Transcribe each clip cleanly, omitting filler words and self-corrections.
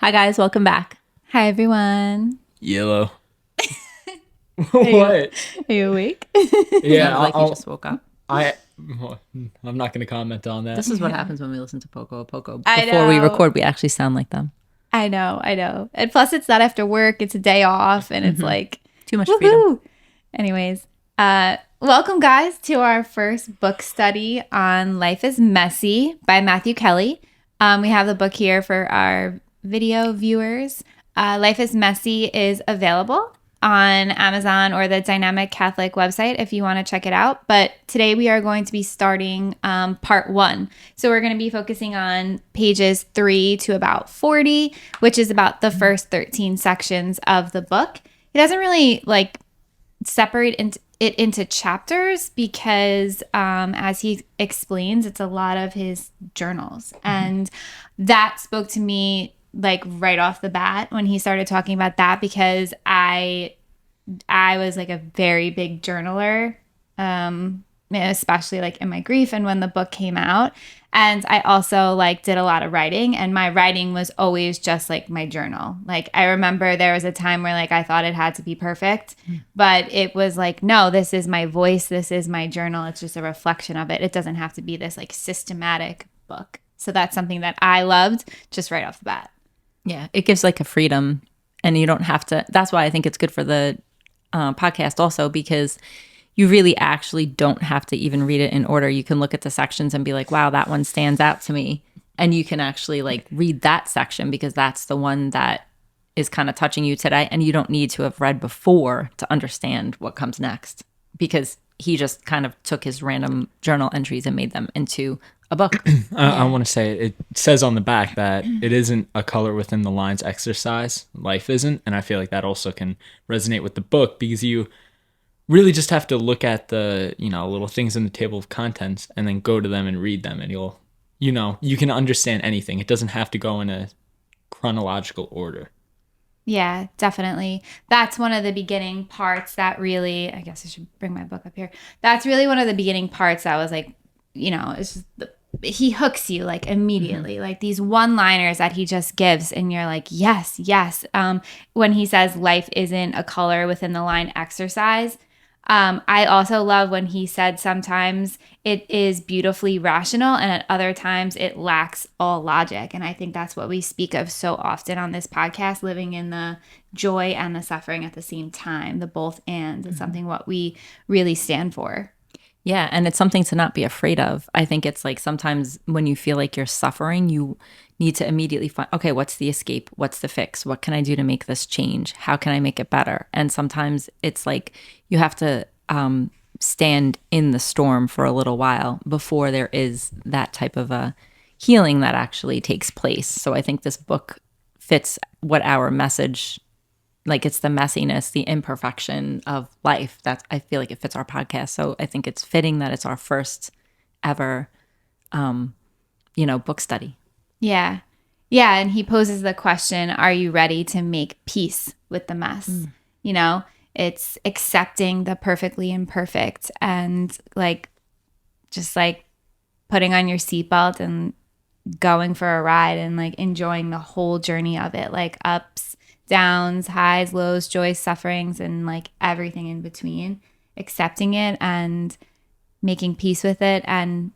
Hi guys, welcome back. Hi, everyone. Yellow. you- What? Are you awake? Yeah, Sounds like you just woke up. I'm not going to comment on that. This is what happens when we listen to Poco. I Before we know. record, we actually sound like them. I know. And plus, it's not after work. It's a day off, and it's like Too much freedom. woohoo. Anyways, welcome, guys, to our first book study on Life is Messy by Matthew Kelly. We have the book here for our video viewers. Life is Messy is available on Amazon or the Dynamic Catholic website if you want to check it out. But today we are going to be starting part 1. So we're going to be focusing on pages 3 to about 40, which is about the first 13 sections of the book. It doesn't really separate it into chapters because as he explains, it's a lot of his journals. And that spoke to me right off the bat when he started talking about that, because I was a very big journaler, especially in my grief and when the book came out. And I also did a lot of writing, and my writing was always just my journal. I remember there was a time where I thought it had to be perfect, but it was no, this is my voice. This is my journal. It's just a reflection of it. It doesn't have to be this systematic book. So that's something that I loved just right off the bat. Yeah, it gives a freedom, and you don't have to. That's why I think it's good for the podcast also, because you really actually don't have to even read it in order. You can look at the sections and be like, wow, that one stands out to me. And you can actually read that section because that's the one that is kind of touching you today. And you don't need to have read before to understand what comes next, because he just kind of took his random journal entries and made them into a book. I want to say it says on the back that it isn't a color within the lines exercise. Life isn't. And I feel like that also can resonate with the book, because you really just have to look at the, little things in the table of contents and then go to them and read them, and you can understand anything. It doesn't have to go in a chronological order. Yeah, definitely. That's one of the beginning parts that really, I guess I should bring my book up here. That's really one of the beginning parts that was it's just he hooks you immediately, these one-liners that he just gives, and you're yes, yes. When he says life isn't a color within the line exercise. I also love when he said sometimes it is beautifully rational, and at other times it lacks all logic. And I think that's what we speak of so often on this podcast, living in the joy and the suffering at the same time, the both and. It's something what we really stand for. Yeah, and it's something to not be afraid of. I think it's sometimes when you feel like you're suffering, you need to immediately find, okay, what's the escape? What's the fix? What can I do to make this change? How can I make it better? And sometimes it's you have to stand in the storm for a little while before there is that type of a healing that actually takes place. So I think this book fits what our message, it's the messiness, the imperfection of life. I feel like it fits our podcast. So I think it's fitting that it's our first ever, book study. Yeah. Yeah. And he poses the question, are you ready to make peace with the mess? It's accepting the perfectly imperfect, and just putting on your seatbelt and going for a ride, and enjoying the whole journey of it, ups, downs, highs, lows, joys, sufferings, and everything in between. Accepting it and making peace with it, and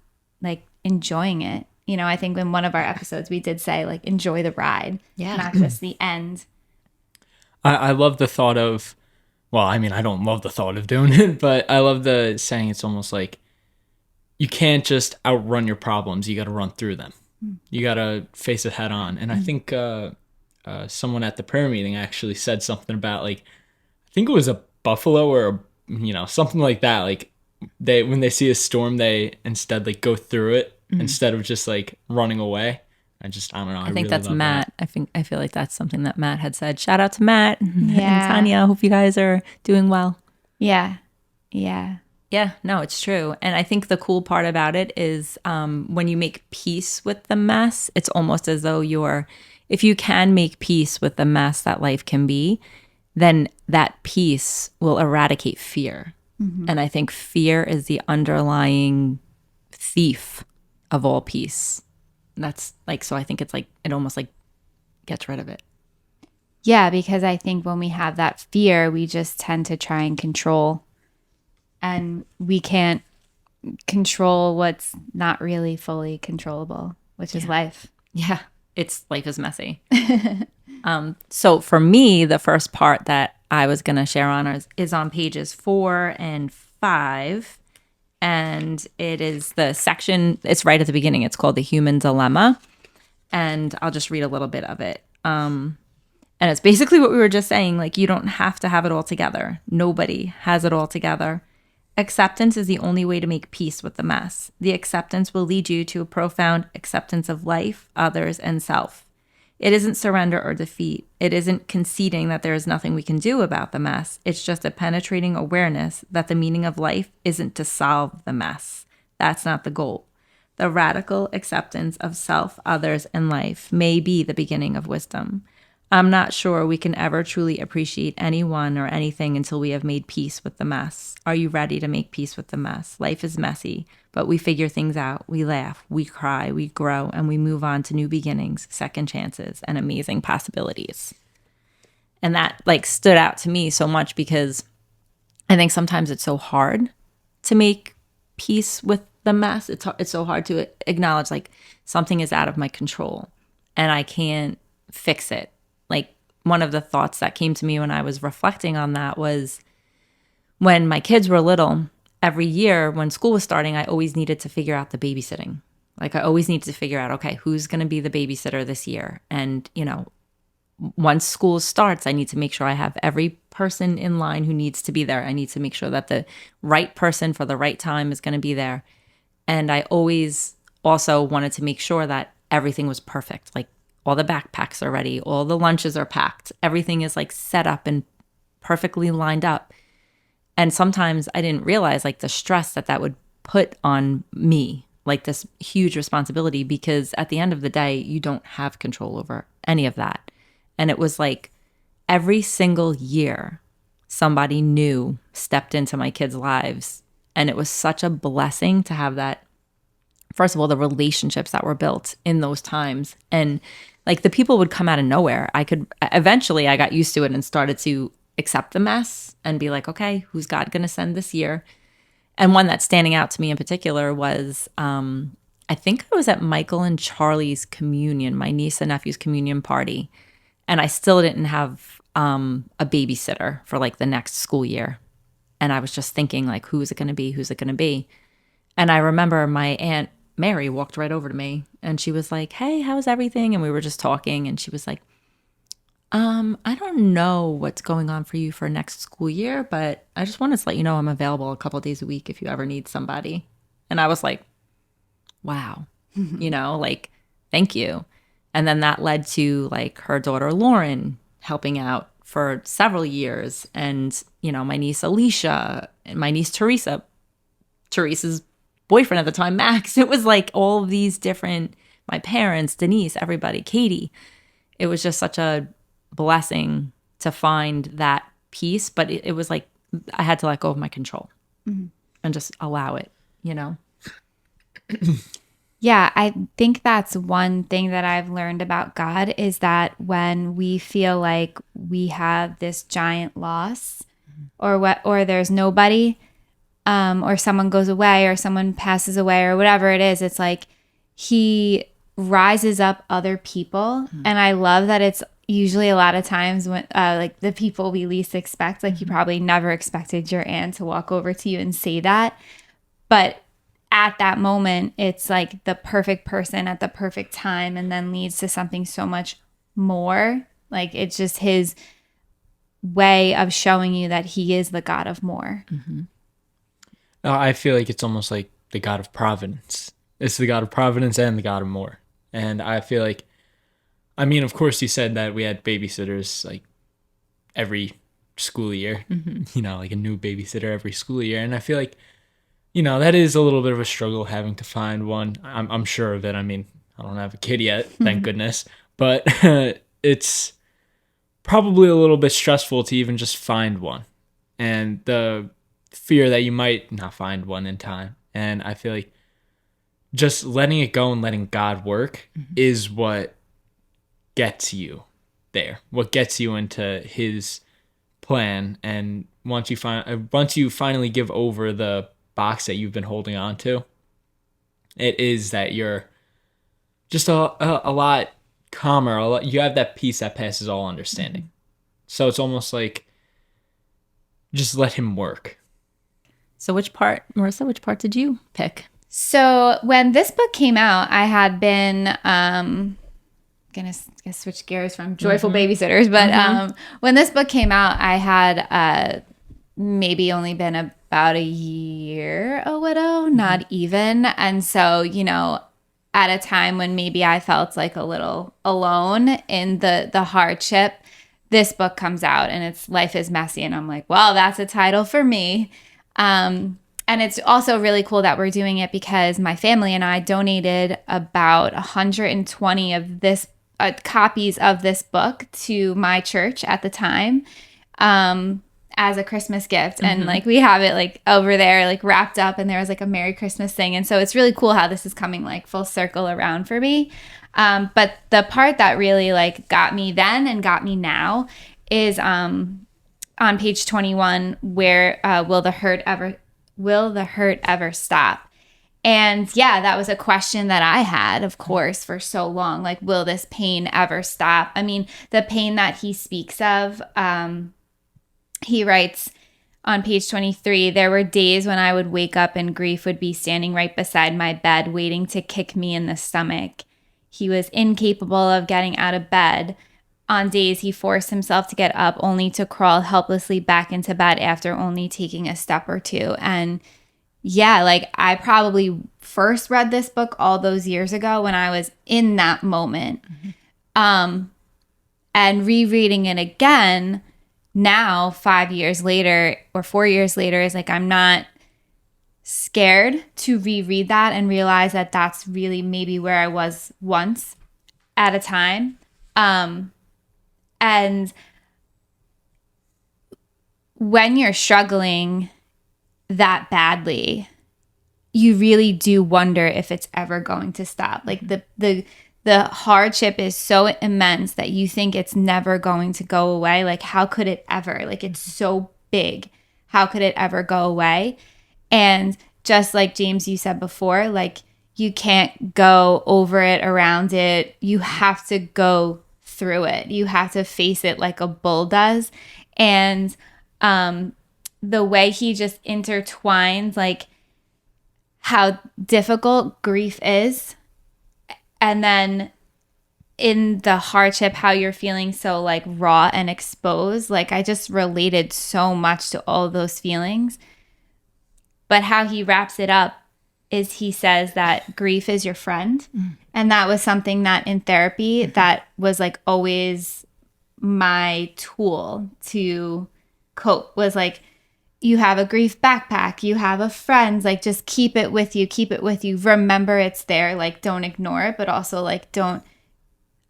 enjoying it. I think in one of our episodes we did say enjoy the ride, not just the end. I love the thought of, well, I mean, I don't love the thought of doing it, but I love the saying. It's almost like you can't just outrun your problems. You got to run through them. You got to face it head on. And I think someone at the prayer meeting actually said something about I think it was a buffalo or something like that. When they see a storm, they instead go through it instead of just running away. I don't know. I think really that's love Matt. that. I feel like that's something that Matt had said. Shout out to Matt and Yeah. Tanya. Hope you guys are doing well. Yeah. Yeah. Yeah, no, it's true. And I think the cool part about it is when you make peace with the mess, it's almost as though if you can make peace with the mess that life can be, then that peace will eradicate fear. Mm-hmm. And I think fear is the underlying thief of all peace. That's so I think it's it almost gets rid of it. Yeah, because I think when we have that fear, we just tend to try and control, and we can't control what's not really fully controllable, which is life. Yeah, life is messy. So for me, the first part that I was going to share on is on pages 4 and 5. And it is the section, it's right at the beginning. It's called The Human Dilemma. And I'll just read a little bit of it. And it's basically what we were just saying. Like, you don't have to have it all together. Nobody has it all together. Acceptance is the only way to make peace with the mess. The acceptance will lead you to a profound acceptance of life, others, and self. It isn't surrender or defeat. It isn't conceding that there is nothing we can do about the mess. It's just a penetrating awareness that the meaning of life isn't to solve the mess. That's not the goal. The radical acceptance of self, others, and life may be the beginning of wisdom. I'm not sure we can ever truly appreciate anyone or anything until we have made peace with the mess. Are you ready to make peace with the mess? Life is messy, but we figure things out. We laugh, we cry, we grow, and we move on to new beginnings, second chances, and amazing possibilities. And that stood out to me so much because I think sometimes it's so hard to make peace with the mess. It's so hard to acknowledge something is out of my control and I can't fix it. One of the thoughts that came to me when I was reflecting on that was when my kids were little, every year when school was starting, I always needed to figure out the babysitting. I always needed to figure out, okay, who's going to be the babysitter this year? And, once school starts, I need to make sure I have every person in line who needs to be there. I need to make sure that the right person for the right time is going to be there. And I always also wanted to make sure that everything was perfect. All the backpacks are ready. All the lunches are packed. Everything is set up and perfectly lined up. And sometimes I didn't realize the stress that would put on me, this huge responsibility, because at the end of the day, you don't have control over any of that. And it was every single year somebody new stepped into my kids' lives. And it was such a blessing to have that. First of all, the relationships that were built in those times. And the people would come out of nowhere. I got used to it and started to accept the mess and be okay, who's God going to send this year? And one that's standing out to me in particular was, I think I was at Michael and Charlie's communion, my niece and nephew's communion party. And I still didn't have a babysitter for the next school year. And I was just thinking who is it going to be? Who's it going to be? And I remember my Aunt Mary walked right over to me and she was like, hey, how's everything? And we were just talking and she was like, I don't know what's going on for you for next school year, but I just wanted to let you know I'm available a couple of days a week if you ever need somebody. And I was like, wow, thank you. And then that led to her daughter, Lauren, helping out for several years. And, my niece, Alicia, and my niece, Teresa's boyfriend at the time, Max. It was all of these different, my parents, Denise, everybody, Katie. It was just such a blessing to find that peace. But it was I had to let go of my control and just allow it, Yeah, I think that's one thing that I've learned about God is that when we feel like we have this giant loss or there's nobody, or someone goes away or someone passes away or whatever it is, it's he rises up other people. And I love that it's usually a lot of times when the people we least expect, you probably never expected your aunt to walk over to you and say that. But at that moment, it's the perfect person at the perfect time and then leads to something so much more. It's just his way of showing you that he is the God of more. Mm-hmm. I feel it's almost like the God of providence. It's the God of providence and the God of more. And I feel of course you said that we had babysitters every school year, a new babysitter every school year. And I feel that is a little bit of a struggle having to find one. I'm sure of it. I don't have a kid yet, thank goodness. But it's probably a little bit stressful to even just find one. And the fear that you might not find one in time. And I feel just letting it go and letting God work is what gets you there, what gets you into his plan. And once you finally give over the box that you've been holding on to, it is that you're just a lot calmer. You have that peace that passes all understanding. So it's almost like just let him work. So Marissa, which part did you pick? So when this book came out, I had been gonna switch gears from Joyful Babysitters, but when this book came out, I had maybe only been about a year a widow, not even. And so, you know, at a time when maybe I felt like a little alone in the hardship, this book comes out and it's Life is Messy. And I'm like, well, that's a title for me. And it's also really cool that we're doing it because my family and I donated about 120 of this copies of this book to my church at the time as a Christmas gift. And like we have it like over there like wrapped up, and there was like a Merry Christmas thing. And so it's really cool how this is coming like full circle around for me. But the part that really like got me then and got me now is on page 21 where will the hurt ever stop? And yeah, that was a question that I had, of course, for so long. Like, will this pain ever stop? I mean, the pain that he speaks of, he writes on page 23, there were days when I would wake up and grief would be standing right beside my bed, waiting to kick me in the stomach. He was incapable of getting out of bed. On days he forced himself to get up only to crawl helplessly back into bed after only taking a step or two. And yeah, like I probably first read this book all those years ago when I was in that moment. And rereading it again now 5 years later or 4 years later is like I'm not scared to reread that and realize that that's really maybe where I was once at a time. And when you're struggling that badly, you really do wonder if it's ever going to stop. Like the hardship is so immense that you think it's never going to go away. Like, how could it ever? Like, it's so big. How could it ever go away? And just like James, you said before, like you can't go over it, around it. You have to go through it. You have to face it like a bull does. And the way he just intertwines like how difficult grief is, and then in the hardship how you're feeling so like raw and exposed. Like I just related so much to all those feelings. But how he wraps it up is he says that grief is your friend. And that was something that in therapy that was like always my tool to cope, was like, you have a grief backpack, you have a friend, like just keep it with you, remember it's there, like don't ignore it, but also like don't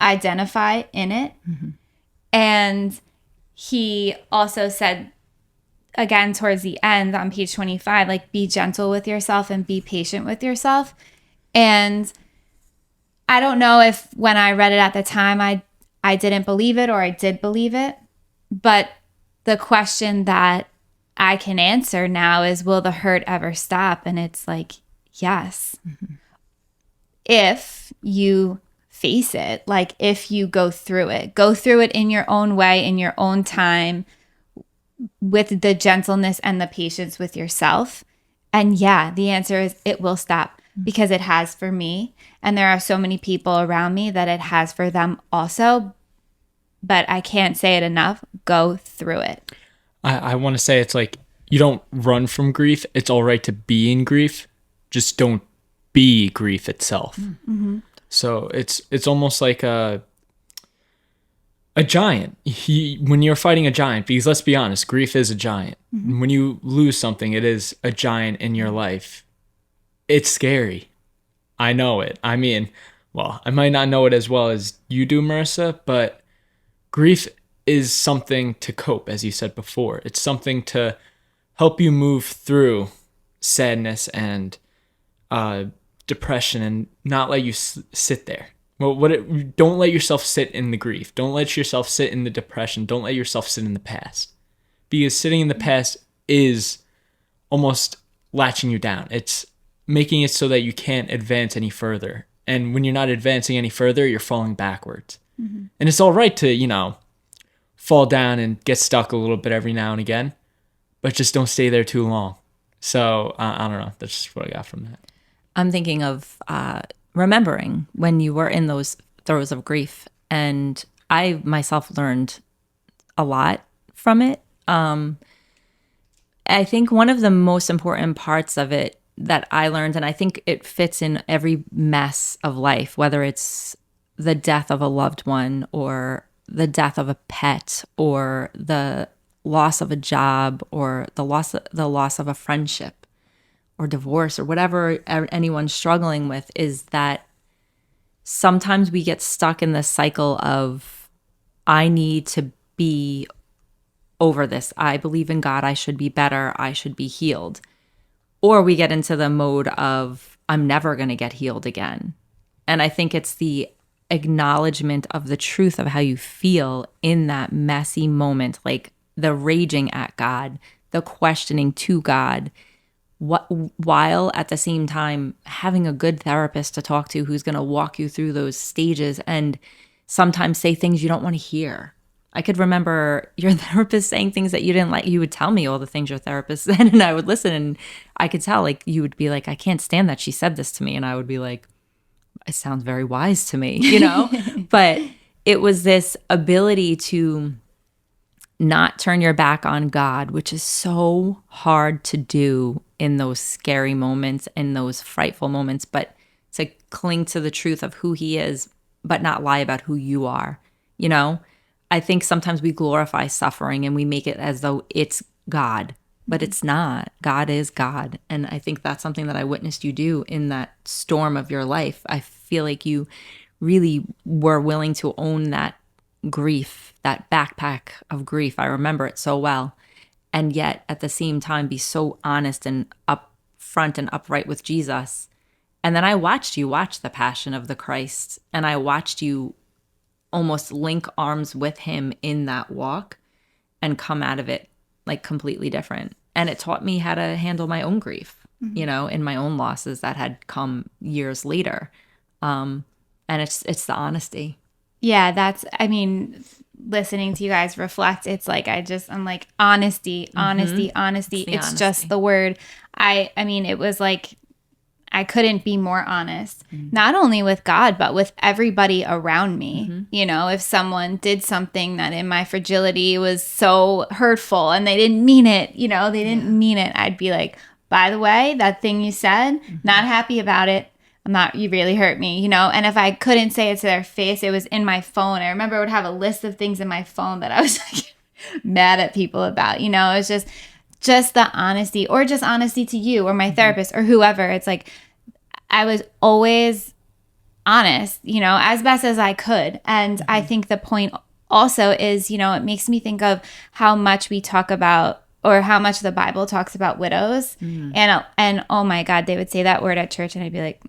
identify in it. And he also said again towards the end on page 25, like be gentle with yourself and be patient with yourself. And I don't know if when I read it at the time I didn't believe it or I did believe it, but the question that I can answer now is, will the hurt ever stop? And it's like, yes. If you face it, like if you go through it in your own way, in your own time, with the gentleness and the patience with yourself. And yeah, the answer is it will stop, because it has for me. And there are so many people around me that it has for them also. But I can't say it enough. Go through it. I want to say it's like you don't run from grief. It's all right to be in grief. Just don't be grief itself. So it's almost like a giant. When you're fighting a giant, because let's be honest, grief is a giant. When you lose something, it is a giant in your life. It's scary. I know it. I mean, well, I might not know it as well as you do, Marissa, but grief is something to cope, as you said before. It's something to help you move through sadness and depression and not let you sit there. Don't let yourself sit in the grief. Don't let yourself sit in the depression. Don't let yourself sit in the past. Because sitting in the past is almost latching you down. It's making it so that you can't advance any further. And when you're not advancing any further, you're falling backwards. And it's all right to, fall down and get stuck a little bit every now and again, but just don't stay there too long. So I don't know. That's just what I got from that. I'm thinking of remembering when you were in those throes of grief. And I myself learned a lot from it. I think one of the most important parts of it that I learned, and I think it fits in every mess of life, whether it's the death of a loved one or the death of a pet or the loss of a job or the loss of a friendship or divorce or whatever anyone's struggling with, is that sometimes we get stuck in the cycle of, I need to be over this. I believe in God. I should be better. I should be healed. Or we get into the mode of, I'm never going to get healed again. And I think it's the acknowledgement of the truth of how you feel in that messy moment, like the raging at God, the questioning to God, while at the same time having a good therapist to talk to who's going to walk you through those stages and sometimes say things you don't want to hear. I could remember your therapist saying things that you didn't like. You would tell me all the things your therapist said, and I would listen, and I could tell, like, you would be like, I can't stand that she said this to me. And I would be like, it sounds very wise to me, But it was this ability to not turn your back on God, which is so hard to do in those scary moments, in those frightful moments, but to cling to the truth of who he is, but not lie about who you are, I think sometimes we glorify suffering and we make it as though it's God, but it's not. God is God. And I think that's something that I witnessed you do in that storm of your life. I feel like you really were willing to own that grief, that backpack of grief. I remember it so well. And yet at the same time, be so honest and upfront and upright with Jesus. And then I watched you watch the Passion of the Christ, and I watched you almost link arms with him in that walk and come out of it like completely different. And it taught me how to handle my own grief, in my own losses that had come years later. And it's the honesty. Yeah, listening to you guys reflect, it's like I'm like honesty. It's just the word. I mean, it was like I couldn't be more honest, not only with God, but with everybody around me. If someone did something that in my fragility was so hurtful and they didn't mean it, they didn't mean it, I'd be like, by the way, that thing you said, not happy about it. You really hurt me, And if I couldn't say it to their face, it was in my phone. I remember I would have a list of things in my phone that I was like mad at people about, It was just the honesty, or just honesty to you or my therapist or whoever. It's like I was always honest, as best as I could. And I think the point also is, it makes me think of how much we talk about, or how much the Bible talks about widows. And oh my God, they would say that word at church and I'd be like,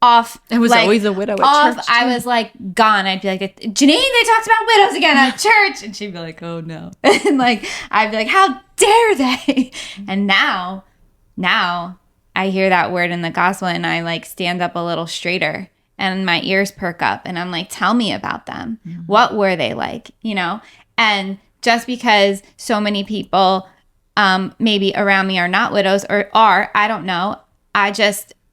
off. It was always a widow at church. I was like gone. I'd be like, Janine, they talked about widows again at church. And she'd be like, oh no. And I'd be like, how dare they? And now I hear that word in the gospel and I stand up a little straighter and my ears perk up and I'm like, tell me about them. What were they like? And just because so many people maybe around me are not widows or are, I don't know.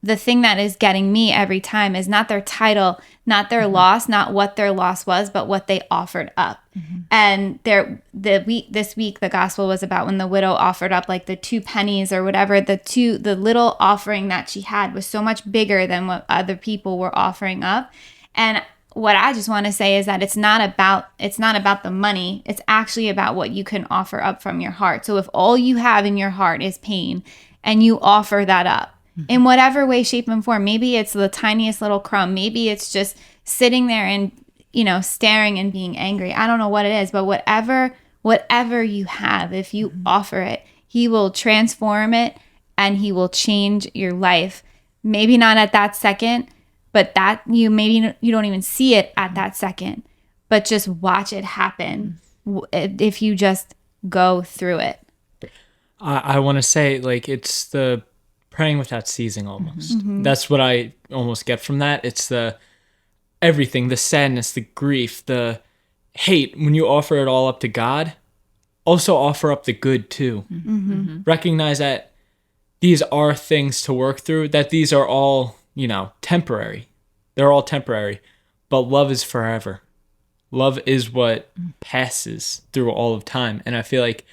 The thing that is getting me every time is not their title, not their loss, not what their loss was, but what they offered up. And this week, the gospel was about when the widow offered up the 2 pennies or whatever. The little offering that she had was so much bigger than what other people were offering up. And what I just want to say is that it's not about the money. It's actually about what you can offer up from your heart. So if all you have in your heart is pain and you offer that up, in whatever way, shape, and form. Maybe it's the tiniest little crumb. Maybe it's just sitting there and, staring and being angry. I don't know what it is, but whatever you have, if you offer it, he will transform it and he will change your life. Maybe not at that second, but that you don't even see it at that second, but just watch it happen if you just go through it. I want to say, like, it's the praying without ceasing almost. That's what I almost get from that. It's the everything, the sadness, the grief, the hate. When you offer it all up to God, also offer up the good too. Recognize that these are things to work through, that these are all, temporary. They're all temporary, but love is forever. Love is what passes through all of time. And I feel like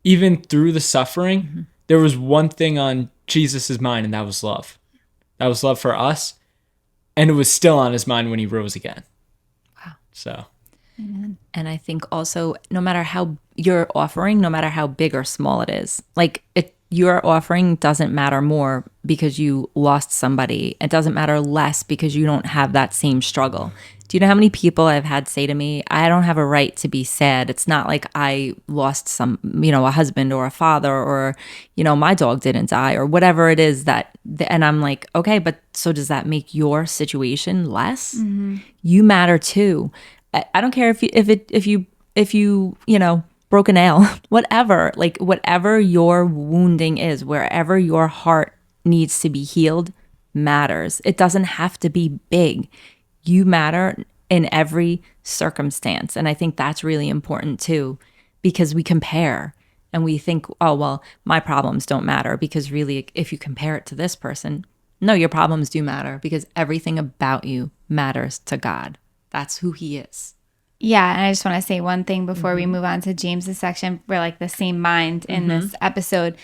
even through the suffering, there was one thing on Jesus's mind, and that was love. That was love for us. And it was still on his mind when he rose again. Wow. So. And I think also, no matter how you're offering, no matter how big or small it is, like your offering doesn't matter more because you lost somebody. It doesn't matter less because you don't have that same struggle. Do you know how many people I've had say to me, I don't have a right to be sad. It's not like I lost a husband or a father, or, my dog didn't die, or whatever it is and I'm like, okay, but so does that make your situation less? You matter too. I don't care if you broke a nail, whatever, like whatever your wounding is, wherever your heart needs to be healed matters. It doesn't have to be big. You matter in every circumstance. And I think that's really important too, because we compare and we think, oh, well, my problems don't matter, because really, if you compare it to this person, no, your problems do matter, because everything about you matters to God. That's who he is. Yeah, and I just want to say one thing before we move on to James's section. We're like the same mind in this episode.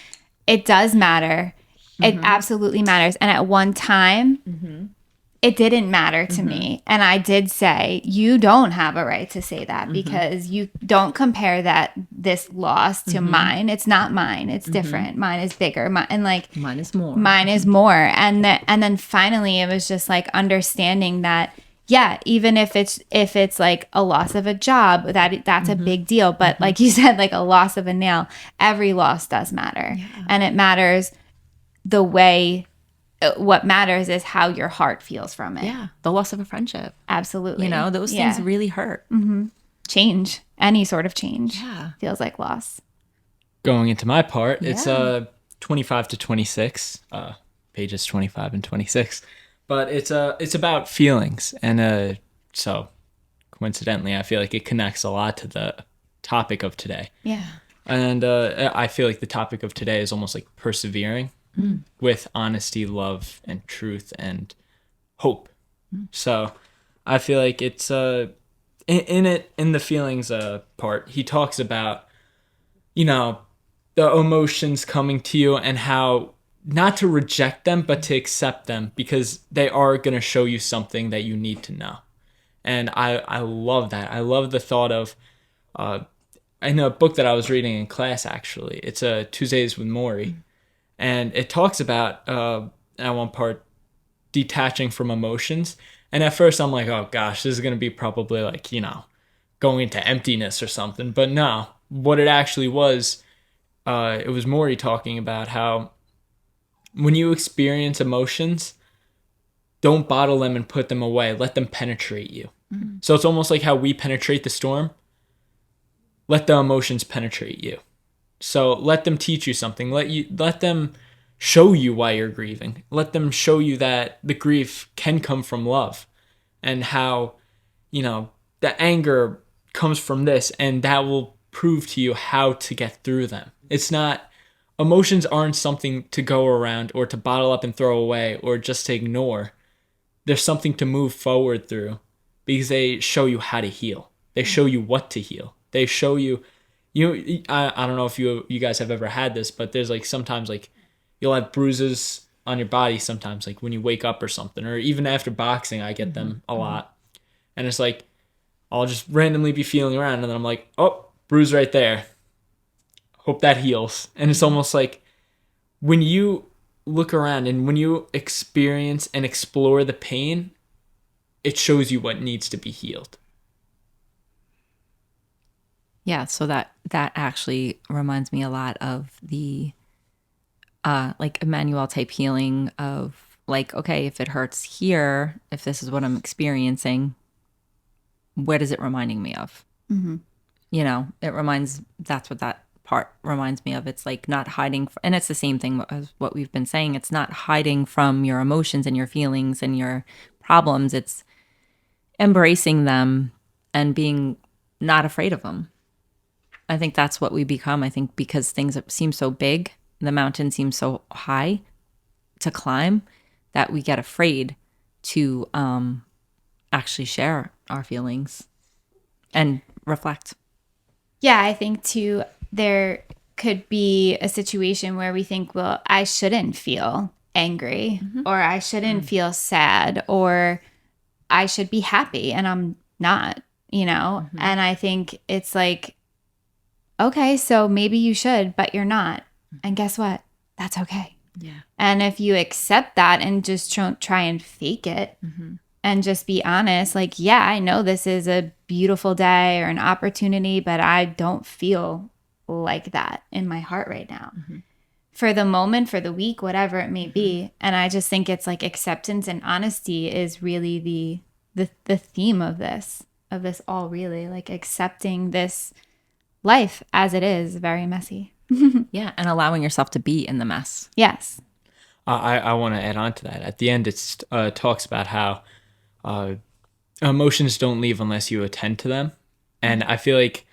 It does matter. It absolutely matters. And at one time, it didn't matter to me. And I did say, you don't have a right to say that, because you don't compare this loss to mine. It's not mine. It's different. Mine is bigger. Mine is more. Mine is more. And then finally, it was just like understanding that, yeah, even if it's like a loss of a job, that's a big deal. But like you said, like a loss of a nail, every loss does matter. Yeah. And it matters the way, what matters is how your heart feels from it. Yeah. The loss of a friendship. Absolutely. Those things really hurt. Change, any sort of change feels like loss. Going into my part, it's 25 to 26, pages 25 and 26. But it's about feelings, and so coincidentally, I feel like it connects a lot to the topic of today. Yeah. And I feel like the topic of today is almost like persevering with honesty, love, and truth, and hope. So I feel like it's in the feelings part, he talks about, the emotions coming to you and how not to reject them, but to accept them, because they are going to show you something that you need to know. And I love that. I love the thought of, in a book that I was reading in class, actually, it's Tuesdays with Maury. And it talks about, at one part, detaching from emotions. And at first I'm like, oh gosh, this is going to be probably like, going into emptiness or something. But no, what it actually was, it was Maury talking about how when you experience emotions, don't bottle them and put them away. Let them penetrate you. So it's almost like how we penetrate the storm. Let the emotions penetrate you. So let them teach you something. Let them show you why you're grieving. Let them show you that the grief can come from love, and how, the anger comes from this, and that will prove to you how to get through them. Emotions aren't something to go around or to bottle up and throw away or just to ignore. There's something to move forward through, because they show you how to heal. They show you what to heal. They show you, I don't know if you guys have ever had this, but there's like sometimes like you'll have bruises on your body sometimes, like when you wake up or something, or even after boxing, I get them a lot. And it's like, I'll just randomly be feeling around, and then I'm like, oh, bruise right there. Hope that heals. And it's almost like when you look around and when you experience and explore the pain, it shows you what needs to be healed. Yeah, so that actually reminds me a lot of the like Emmanuel type healing of like, okay, if it hurts here, if this is what I'm experiencing, what is it reminding me of? You know, that's what that part reminds me of. It's like not hiding, and it's the same thing as what we've been saying. It's not hiding from your emotions and your feelings and your problems. It's embracing them and being not afraid of them. I think that's what we become. I think because things seem so big, the mountain seems so high to climb, that we get afraid to actually share our feelings and reflect. Yeah, I think too, there could be a situation where we think, well, I shouldn't feel angry, or I shouldn't feel sad, or I should be happy, and I'm not, you know? And I think it's like, okay, so maybe you should, but you're not. And guess what? That's okay. Yeah. And if you accept that and just try and fake it and just be honest, like, yeah, I know this is a beautiful day or an opportunity, but I don't feel like that in my heart right now. For the moment, for the week, whatever it may be. And I just think it's like acceptance and honesty is really the theme of this all, really, like accepting this life as it is, very messy. Yeah. And allowing yourself to be in the mess. Yes. I want to add on to that. At the end, it talks about how emotions don't leave unless you attend to them. And I feel like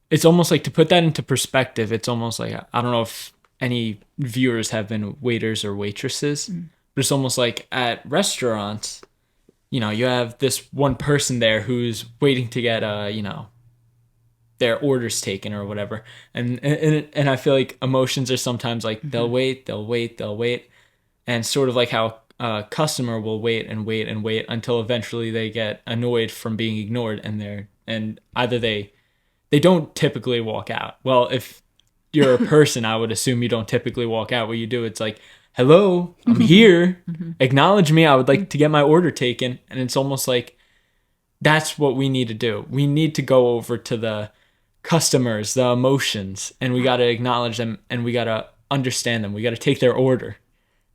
it's almost like, to put that into perspective, it's almost like, I don't know if any viewers have been waiters or waitresses, but it's almost like at restaurants, you know, you have this one person there who's waiting to get, you know, their orders taken or whatever. And I feel like emotions are sometimes like, they'll wait. And sort of like how a customer will wait and wait and wait until eventually they get annoyed from being ignored, and either they don't typically walk out. Well, if you're a person, I would assume you don't typically walk out. What you do, it's like, hello, I'm here. Acknowledge me. I would like to get my order taken. And it's almost like that's what we need to do. We need to go over to the customers, the emotions, and we got to acknowledge them, and we got to understand them. We got to take their order.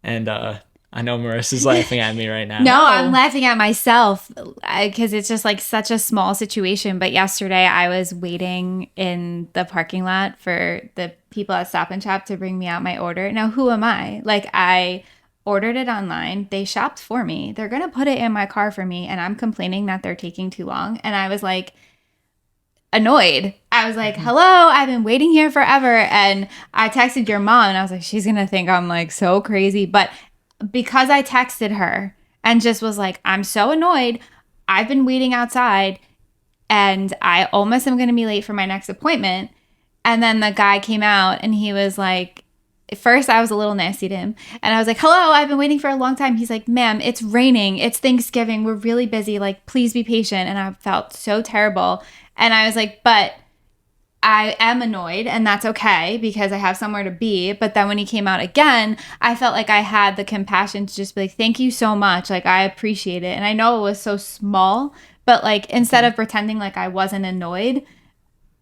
And I know Marissa's laughing at me right now. No, I'm laughing at myself because it's just like such a small situation. But yesterday I was waiting in the parking lot for the people at Stop and Shop to bring me out my order. Now, who am I? Like, I ordered it online. They shopped for me. They're going to put it in my car for me. And I'm complaining that they're taking too long. And I was like, annoyed. I was like, hello, I've been waiting here forever. And I texted your mom and I was like, she's going to think I'm like so crazy. But because I texted her and just was like, I'm so annoyed. I've been waiting outside and I almost am going to be late for my next appointment. And then the guy came out and he was like, at first I was a little nasty to him. And I was like, hello, I've been waiting for a long time. He's like, ma'am, it's raining. It's Thanksgiving. We're really busy. Like, please be patient. And I felt so terrible. And I was like, but I am annoyed, and that's okay because I have somewhere to be. But then when he came out again, I felt like I had the compassion to just be like, thank you so much. Like, I appreciate it. And I know it was so small, but like, instead of pretending like I wasn't annoyed,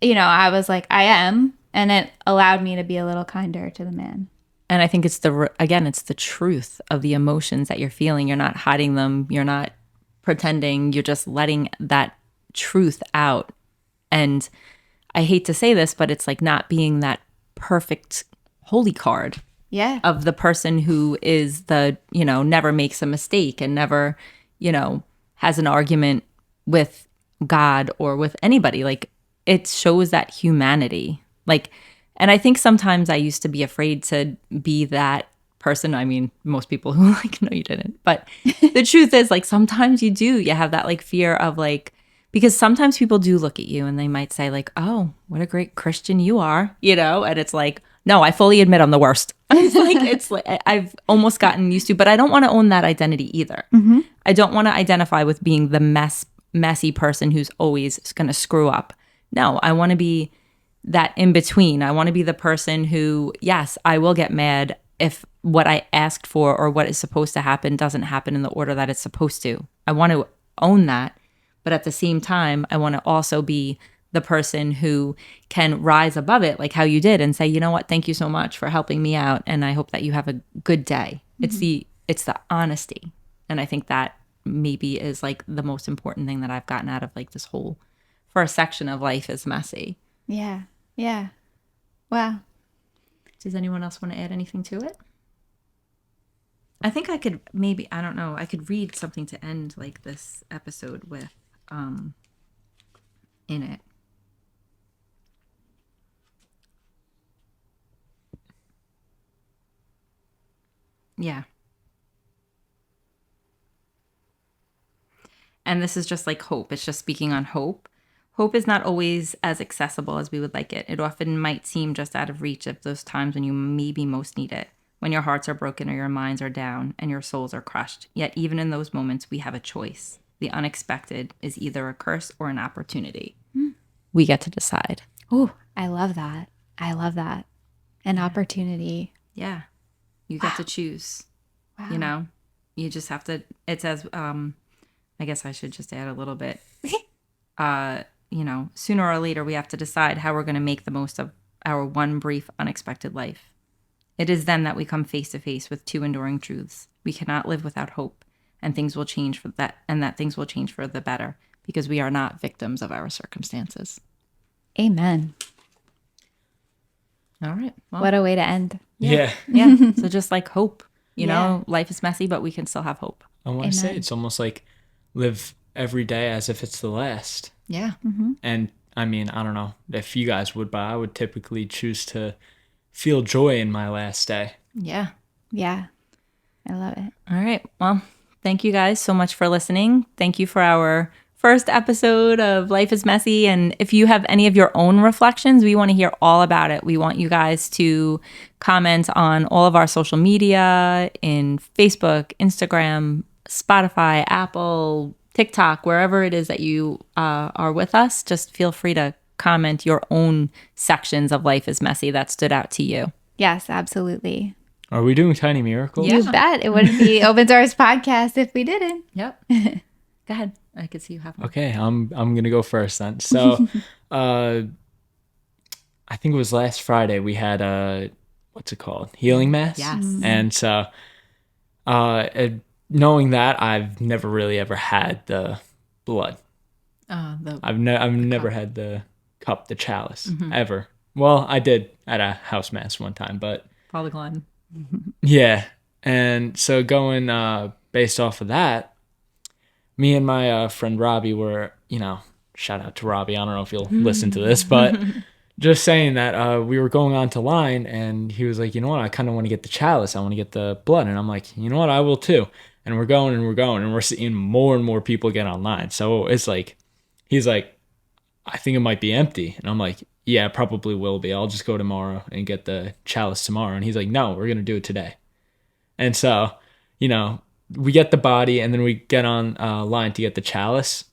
you know, I was like, I am. And it allowed me to be a little kinder to the man. And I think it's it's the truth of the emotions that you're feeling. You're not hiding them. You're not pretending. You're just letting that truth out. And I hate to say this, but it's like not being that perfect holy card of the person who is the, you know, never makes a mistake and never, you know, has an argument with God or with anybody. Like, it shows that humanity. Like, and I think sometimes I used to be afraid to be that person. I mean, most people who like, no, you didn't. But the truth is, like, sometimes you have that like fear of like, because sometimes people do look at you and they might say like, oh, what a great Christian you are, you know? And it's like, no, I fully admit I'm the worst. It's like I've almost gotten used to, but I don't want to own that identity either. I don't want to identify with being the messy person who's always going to screw up. No, I want to be that in between. I want to be the person who, yes, I will get mad if what I asked for or what is supposed to happen doesn't happen in the order that it's supposed to. I want to own that. But at the same time, I want to also be the person who can rise above it, like how you did, and say, you know what, thank you so much for helping me out. And I hope that you have a good day. It's it's the honesty. And I think that maybe is like the most important thing that I've gotten out of like this whole first section of Life is Messy. Yeah. Yeah. Wow. Does anyone else want to add anything to it? I think I could maybe, I don't know, I could read something to end like this episode with in it. Yeah. And this is just like hope. It's just speaking on hope. Hope is not always as accessible as we would like it. It often might seem just out of reach of those times when you maybe most need it, when your hearts are broken or your minds are down and your souls are crushed. Yet even in those moments, we have a choice. The unexpected is either a curse or an opportunity. We get to decide. Ooh, I love that. I love that. An opportunity. Yeah. You get to choose. Wow. You know, you just have to, it says, I guess I should just add a little bit. You know, sooner or later, we have to decide how we're going to make the most of our one brief, unexpected life. It is then that we come face to face with two enduring truths. We cannot live without hope, and things will change for that, and that things will change for the better, because we are not victims of our circumstances. Amen. All right. Well, What a way to end. Yeah. yeah. So just like hope, you Yeah. know, life is messy, but we can still have hope. I want to say Amen. it's almost like live every day as if it's the last. Yeah. And I mean, I don't know if you guys would, but I would typically choose to feel joy in my last day. Yeah. Yeah. I love it. All right. Well, thank you guys so much for listening. Thank you for our first episode of Life is Messy. And if you have any of your own reflections, we want to hear all about it. We want you guys to comment on all of our social media in Facebook, Instagram, Spotify, Apple, TikTok, wherever it is that you are with us. Just feel free to comment your own sections of Life is Messy that stood out to you. Yes, absolutely. Are we doing Tiny Miracles? Yeah. You bet. It wouldn't be Open Doors podcast if we didn't. Yep. Go ahead. I could see you have one. Okay, I'm gonna go first then. So, I think it was last Friday we had a what's it called, healing mass. Yes. And so, knowing that, I've never really ever had the blood. I've never had the cup, the chalice, ever. Well, I did at a house mass one time, but Polyglot. yeah. And so going based off of that, me and my friend Robbie were, you know, shout out to Robbie. I don't know if you'll listen to this, but just saying that we were going on to line, and he was like, you know what, I kind of want to get the chalice. I want to get the blood. And I'm like, you know what, I will too. And we're going and we're going, and we're seeing more and more people get online. So it's like, he's like, I think it might be empty. And I'm like, yeah, it probably will be. I'll just go tomorrow and get the chalice tomorrow. And he's like, no, we're going to do it today. And so, you know, we get the body, and then we get on line to get the chalice.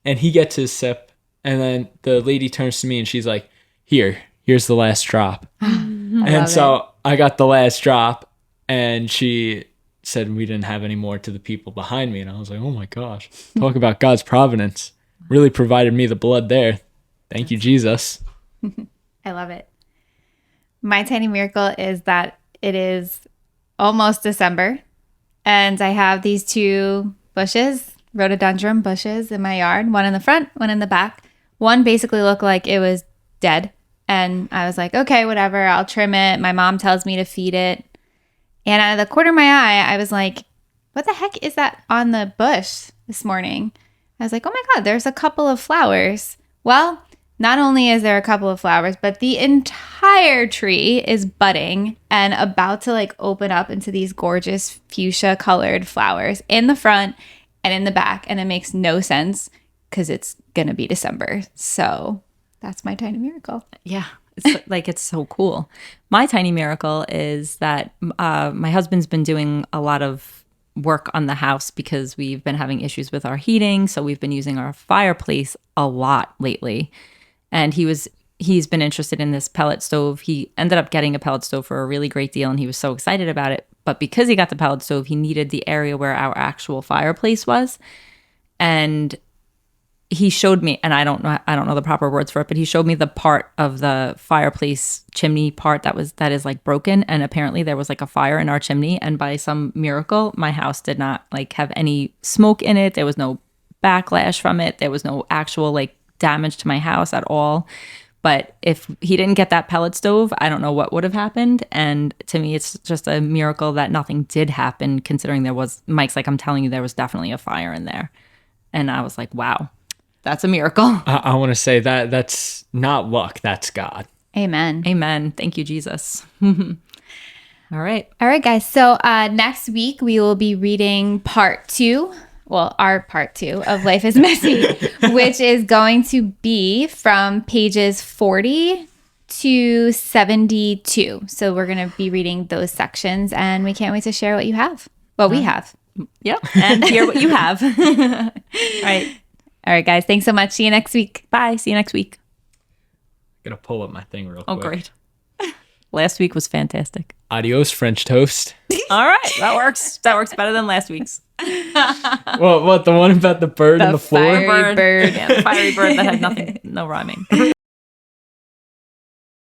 And he gets his sip, and then the lady turns to me and she's like, here's the last drop. And so I got the last drop, and she said we didn't have any more to the people behind me. And I was like, oh my gosh, talk about God's providence. Really provided me the blood there. Thank you, Jesus. I love it. My tiny miracle is that it is almost December, and I have these two bushes, rhododendron bushes in my yard, one in the front, one in the back. One basically looked like it was dead, and I was like, okay, whatever, I'll trim it. My mom tells me to feed it. And out of the corner of my eye, I was like, what the heck is that on the bush this morning? I was like, oh my God, there's a couple of flowers. Well, not only is there a couple of flowers, but the entire tree is budding and about to like open up into these gorgeous fuchsia colored flowers in the front and in the back. And it makes no sense because it's going to be December. So that's my tiny miracle. Yeah. It's like, it's so cool. My tiny miracle is that my husband's been doing a lot of work on the house because we've been having issues with our heating. So we've been using our fireplace a lot lately. And he's been interested in this pellet stove. He ended up getting a pellet stove for a really great deal, and he was so excited about it. But because he got the pellet stove, he needed the area where our actual fireplace was. And he showed me, and I don't know the proper words for it, but he showed me the part of the fireplace chimney part that is like broken, and apparently there was like a fire in our chimney, and by some miracle my house did not like have any smoke in it. There was no backlash from it. There was no actual like damage to my house at all. But if he didn't get that pellet stove, I don't know what would have happened. And to me, it's just a miracle that nothing did happen, considering there was, Mike's like, I'm telling you, there was definitely a fire in there. And I was like, wow, that's a miracle. I want to say that's not luck. That's God. Amen. Amen. Thank you, Jesus. All right. All right, guys. So next week we will be reading part 2. Well, our part 2 of Life is Messy, which is going to be from pages 40 to 72. So we're going to be reading those sections, and we can't wait to share what you have. What we have. Yep. And hear what you have. All right. All right, guys. Thanks so much. See you next week. Bye. See you next week. I'm gonna pull up my thing real quick. Oh, great. Last week was fantastic. Adios, French toast. All right. That works. That works better than last week's. What? The one about the bird and the floor? fiery bird. Yeah, the fiery bird that had nothing, no rhyming.